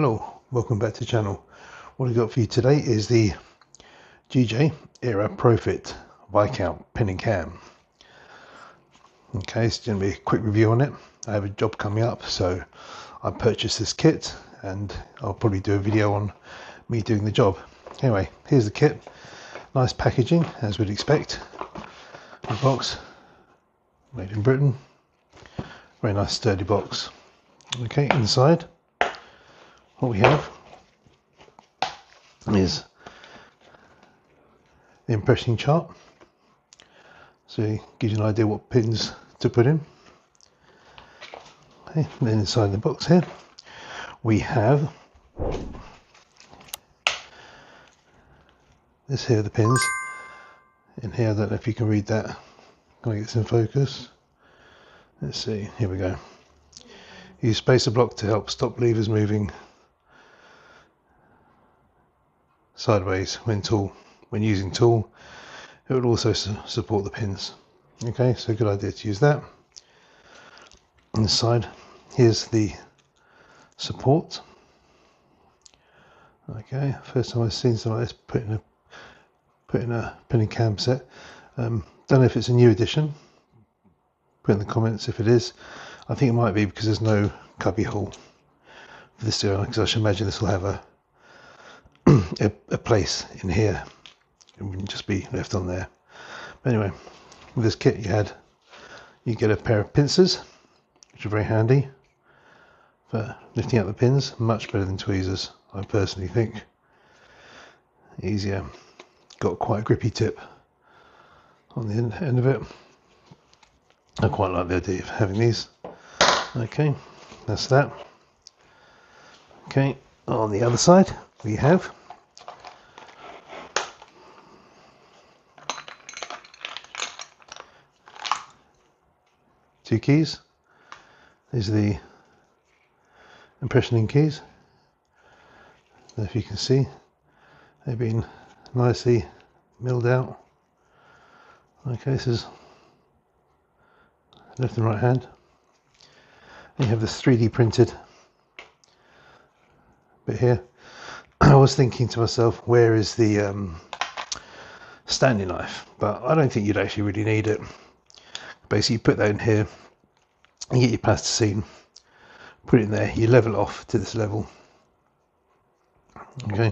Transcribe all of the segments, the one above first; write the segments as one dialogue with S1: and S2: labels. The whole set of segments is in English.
S1: Hello, welcome back to the channel. What I've got for you today is the GJ Era Profit Viscount pin and cam. Okay, it's going to be a quick review on it. I have a job coming up, so I purchased this kit and I'll probably do a video on me doing the job. Anyway, here's the kit. Nice packaging, as we'd expect. A box, made in Britain. Very nice sturdy box. Okay, inside what we have is the impressioning chart, so it gives you an idea what pins to put in. Okay, and then inside the box here we have this here, the pins in here. I don't know if you can read that. Can I get this in focus? Let's see, here we go. Use spacer block to help stop levers moving sideways when using tool. It would also support the pins. Okay, so good idea to use that. On the side, here's the support. Okay, first time I've seen something like this put in a pin and cam set. Don't know if it's a new edition. Put in the comments if it is. I think it might be because there's no cubby hole for this, because I should imagine this will have a place in here. It wouldn't just be left on there. But anyway, with this kit you get a pair of pincers, which are very handy for lifting out the pins. Much better than tweezers, I personally think. Easier. Got quite a grippy tip on the end of it. I quite like the idea of having these. Okay, that's that. Okay, on the other side we have two keys. These are the impressioning keys. I don't know if you can see, they've been nicely milled out. Okay, this is left and right hand. And you have this 3D printed bit here. I was thinking to myself, where is the Stanley knife? But I don't think you'd actually really need it. Basically, you put that in here, you get your plasticine, put it in there, you level it off to this level. Okay,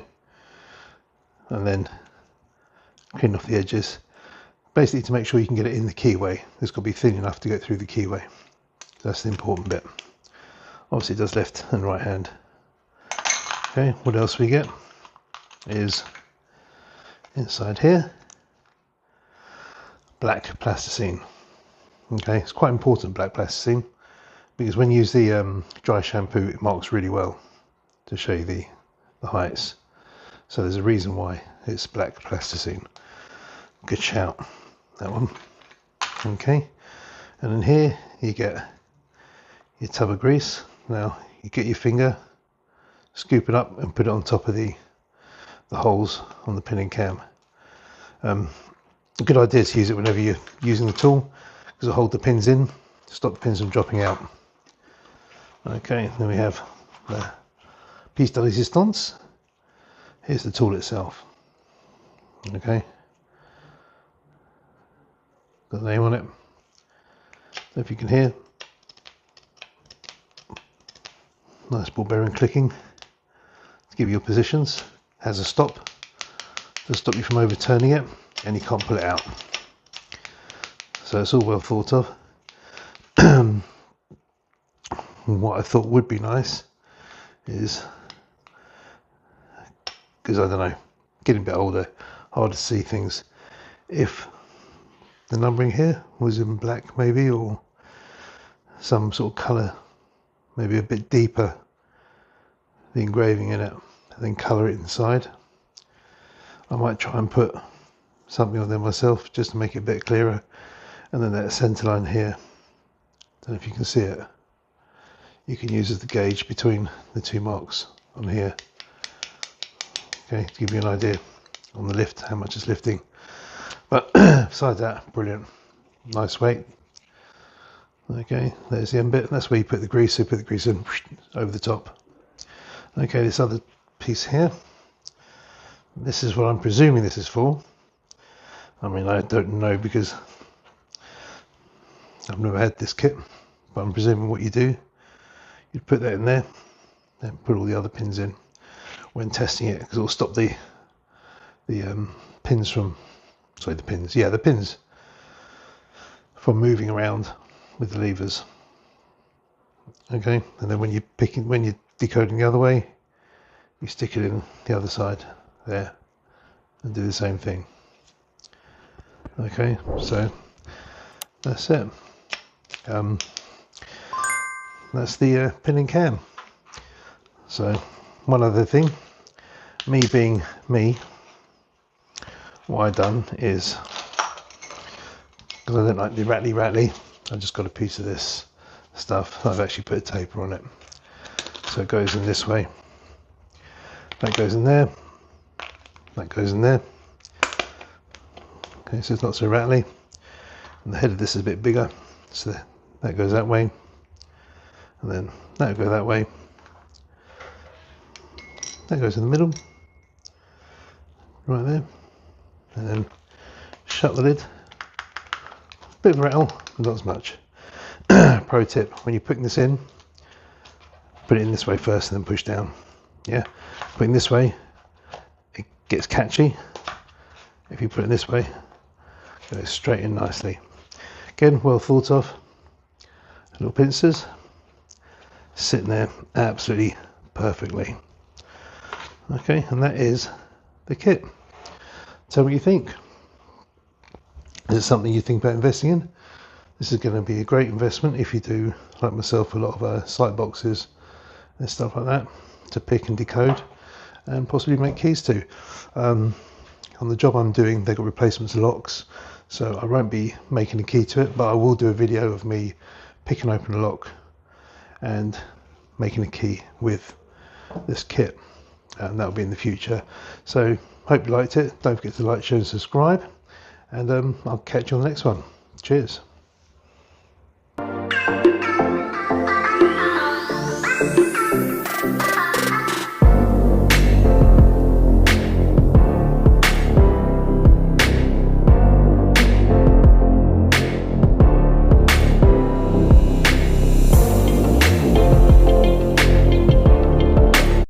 S1: and then clean off the edges, basically to make sure you can get it in the keyway. It's got to be thin enough to get through the keyway. That's the important bit. Obviously it does left and right hand. Okay, what else we get is inside here, black plasticine. Okay, it's quite important, black plasticine, because when you use the dry shampoo, it marks really well to show you the heights. So there's a reason why it's black plasticine. Good shout, that one. Okay, and in here you get your tub of grease. Now you get your finger, scoop it up and put it on top of the holes on the pin and cam. A good idea to use it whenever you're using the tool, because it'll hold the pins in, stop the pins from dropping out. Okay, then we have the piece de resistance. Here's the tool itself. Okay, got the name on it. So if you can hear, nice ball bearing clicking to give you your positions. Has a stop to stop you from overturning it, and you can't pull it out. So it's all well thought of. What I thought would be nice is, because I don't know, getting a bit older, hard to see things, if the numbering here was in black maybe, or some sort of colour, maybe a bit deeper, the engraving in it, and then colour it inside. I might try and put something on there myself just to make it a bit clearer. And then that centre line here, don't know if you can see it, you can use as the gauge between the two marks on here. Okay, to give you an idea on the lift, how much it's lifting. But besides that, brilliant, nice weight. Okay, there's the end bit. That's where you put the grease. So put the grease in over the top. Okay, this other piece here, this is what I'm presuming this is for. I mean, I don't know because I've never had this kit, but I'm presuming what you do, you put that in there, then put all the other pins in when testing it, because it'll stop the pins from, sorry, the pins from moving around with the levers. Okay, and then when you're decoding the other way, you stick it in the other side there and do the same thing. Okay, so that's it. That's the pin and cam. So one other thing, me being me, what I've done is, because I don't like the rattly, I just got a piece of this stuff. I've actually put a taper on it, so it goes in this way, that goes in there, that goes in there. Okay, so it's not so rattly, and the head of this is a bit bigger, so that goes that way, and then that will go that way, that goes in the middle right there, and then shut the lid. Bit of a rattle, but not as much. Pro tip, when you're putting this in, put it in this way first and then push down. Yeah, putting this way, it gets catchy. If you put it this way, it goes straight in nicely. Again, well thought of. Little pincers, sitting there absolutely perfectly. Okay, and that is the kit. Tell me what you think. Is it something you think about investing in? This is going to be a great investment if you do, like myself, a lot of sight boxes and stuff like that to pick and decode and possibly make keys to. On the job I'm doing, they've got replacements of locks, so I won't be making a key to it, but I will do a video of me picking open a lock and making a key with this kit, and that'll be in the future. So hope you liked it. Don't forget to like, share and subscribe, and I'll catch you on the next one. Cheers.